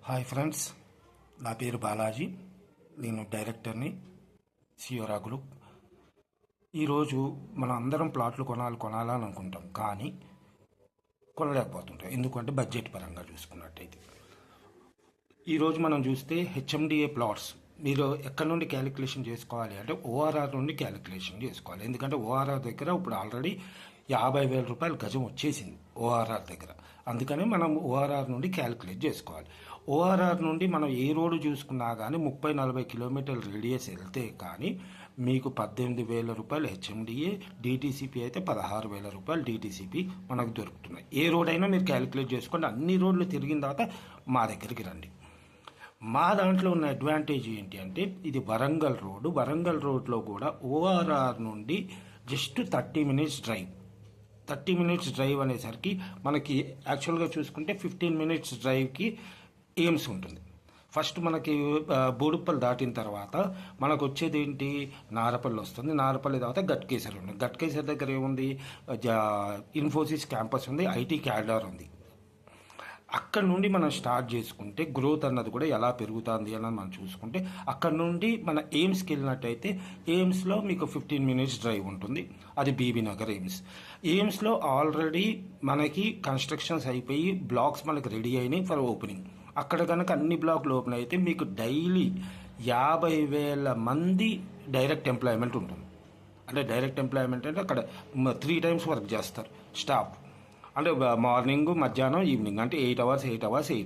Hi friends, నా పేరు బాలాజీ. నేను డైరెక్టర్ని సియోరా గ్రూప్. ఈరోజు మనం అందరం ప్లాట్లు కొనాలని అనుకుంటాం, కానీ కొనలేకపోతుంటాం. ఎందుకంటే బడ్జెట్ పరంగా చూసుకున్నట్టయితే ఈరోజు మనం చూస్తే హెచ్ఎండిఏ ప్లాట్స్ మీరు ఎక్కడి నుండి క్యాలిక్యులేషన్ చేసుకోవాలి అంటే ఓఆర్ఆర్ నుండి క్యాలిక్యులేషన్ చేసుకోవాలి. ఎందుకంటే ఓఆర్ఆర్ దగ్గర ఇప్పుడు ఆల్రెడీ 50,000 రూపాయలు గజం వచ్చేసింది ఓఆర్ఆర్ దగ్గర. అందుకని మనం ఓఆర్ఆర్ నుండి క్యాలిక్యులేట్ చేసుకోవాలి. ఓఆర్ఆర్ నుండి మనం ఏ రోడ్డు చూసుకున్నా కానీ 30-40 కిలోమీటర్ల రేడియస్ వెళ్తే కానీ మీకు 18,000 రూపాయలు హెచ్ఎండిఏ, డిటీసీపీ అయితే 16,000 రూపాయలు డిటీసీపీ మనకు దొరుకుతున్నాయి. ఏ రోడ్ అయినా మీరు క్యాలిక్యులేట్ చేసుకోండి. అన్ని రోడ్లు తిరిగిన తర్వాత మా దగ్గరికి రండి. మా దాంట్లో ఉన్న అడ్వాంటేజ్ ఏంటి అంటే ఇది వరంగల్ రోడ్డు. వరంగల్ రోడ్లో కూడా ఓఆర్ఆర్ నుండి just 30 minutes drive. 30 minutes drive అనేసరికి మనకి యాక్చువల్గా చూసుకుంటే 15 మినిట్స్ డ్రైవ్కి ఎయిమ్స్ ఉంటుంది. ఫస్ట్ మనకి బోడుప్పల్ దాటిన తర్వాత మనకు వచ్చేది ఏంటి, నారపల్లి వస్తుంది. నారపల్లి తర్వాత గట్కేసర్ ఉంది. గట్కేసర్ దగ్గర ఏముంది, ఇన్ఫోసిస్ క్యాంపస్ ఉంది, ఐటీ క్యాడర్ ఉంది. అక్కడ నుండి మనం స్టార్ట్ చేసుకుంటే గ్రోత్ అన్నది కూడా ఎలా పెరుగుతుంది అన్నది మనం చూసుకుంటే అక్కడ నుండి మన ఎయిమ్స్కి వెళ్ళినట్టయితే ఎయిమ్స్లో మీకు 15 మినిట్స్ డ్రైవ్ ఉంటుంది. అది బీబీ నగర్ ఎయిమ్స్. ఎయిమ్స్లో ఆల్రెడీ మనకి కన్స్ట్రక్షన్స్ అయిపోయి బ్లాక్స్ మనకి రెడీ అయినాయి ఫర్ ఓపెనింగ్. అక్కడ కనుక అన్ని బ్లాక్లు ఓపెన్ అయితే మీకు డైలీ 50,000 మంది డైరెక్ట్ ఎంప్లాయ్మెంట్ ఉంటుంది. అంటే డైరెక్ట్ ఎంప్లాయ్మెంట్ అంటే అక్కడ 3 టైమ్స్ వర్క్ చేస్తారు స్టాఫ్. అంటే మార్నింగ్, మధ్యాహ్నం, ఈవినింగ్, అంటే 8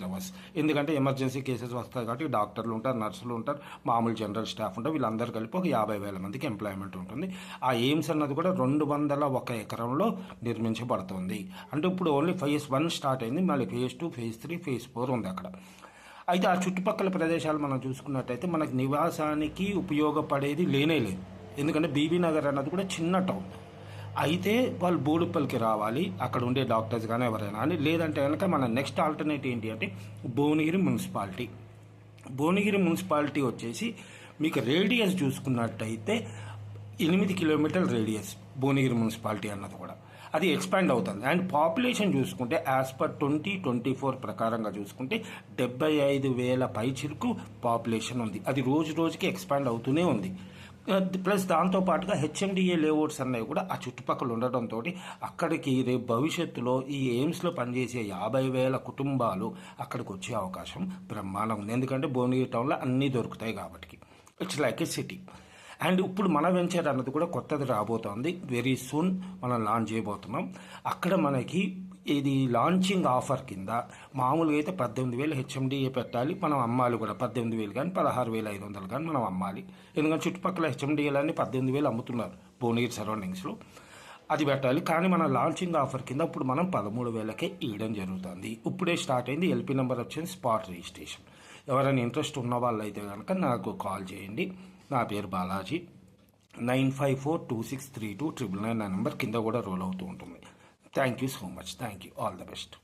అవర్స్. ఎందుకంటే ఎమర్జెన్సీ కేసెస్ వస్తాయి కాబట్టి డాక్టర్లు ఉంటారు, నర్సులు ఉంటారు, మామూలు జనరల్ స్టాఫ్ ఉంటారు. వీళ్ళందరూ కలిపి ఒక 50,000 మందికి ఎంప్లాయ్మెంట్ ఉంటుంది. ఆ ఎయిమ్స్ అన్నది కూడా 201 ఎకరంలో నిర్మించబడుతుంది. అంటే ఇప్పుడు ఓన్లీ ఫేజ్ 1 స్టార్ట్ అయింది, మళ్ళీ ఫేజ్ 2, ఫేజ్ 3, ఫేజ్ 4 ఉంది అక్కడ. అయితే ఆ చుట్టుపక్కల ప్రదేశాలు మనం చూసుకున్నట్టయితే మనకి నివాసానికి ఉపయోగపడేది లేనే లేదు. ఎందుకంటే బీబీ నగర్ అన్నది కూడా చిన్న టౌన్. అయితే వాళ్ళు బోడుప్పల్కి రావాలి, అక్కడ ఉండే డాక్టర్స్ కానీ ఎవరైనా అని. లేదంటే కనుక మన నెక్స్ట్ ఆల్టర్నేట్ ఏంటి అంటే భువనగిరి మున్సిపాలిటీ. భువనగిరి మున్సిపాలిటీ వచ్చేసి మీకు రేడియస్ చూసుకున్నట్టయితే 8 కిలోమీటర్ల రేడియస్ భువనగిరి మున్సిపాలిటీ అన్నది కూడా. అది ఎక్స్పాండ్ అవుతుంది. అండ్ పాపులేషన్ చూసుకుంటే యాజ్ పర్ 2024 ప్రకారంగా చూసుకుంటే 75,000 పైచిలకు పాపులేషన్ ఉంది. అది రోజు రోజుకి ఎక్స్పాండ్ అవుతూనే ఉంది. ప్లస్ దాంతోపాటుగా హెచ్ఎండిఏ లేఅవుట్స్ అన్నవి కూడా ఆ చుట్టుపక్కల ఉండటంతో అక్కడికి రేపు భవిష్యత్తులో ఈ ఎయిమ్స్లో పనిచేసే 50,000 కుటుంబాలు అక్కడికి వచ్చే అవకాశం బ్రహ్మాండం ఉంది. ఎందుకంటే భువనగిరి టౌన్లో అన్నీ దొరుకుతాయి కాబట్టి. It's like A city. And ఇప్పుడు మన వెంచర్ అన్నది కూడా కొత్తది రాబోతోంది. వెరీ సూన్ మనం లాంచ్ చేయబోతున్నాం. అక్కడ మనకి ఇది లాంచింగ్ ఆఫర్ కింద మామూలుగా అయితే 18,000 హెచ్ఎండిఏ పెట్టాలి, మనం అమ్మాలి కూడా. 18,000 కానీ 16,500 కానీ మనం అమ్మాలి. ఎందుకంటే చుట్టుపక్కల హెచ్ఎండిఏలన్నీ 18,000 అమ్ముతున్నారు భువనగిరి సరౌండింగ్స్లో. అది పెట్టాలి. కానీ మన లాంచింగ్ ఆఫర్ కింద ఇప్పుడు మనం 13,000కే ఇవ్వడం జరుగుతుంది. ఇప్పుడే స్టార్ట్ అయింది. ఎల్పీ నెంబర్ వచ్చింది, స్పాట్ రిజిస్ట్రేషన్. ఎవరైనా ఇంట్రెస్ట్ ఉన్న వాళ్ళు అయితే కనుక నాకు కాల్ చేయండి. నా పేరు బాలాజీ. 9542632999 నా నెంబర్ కింద కూడా రోల్ అవుతూ ఉంటుంది. Thank you so much. Thank you. All the best.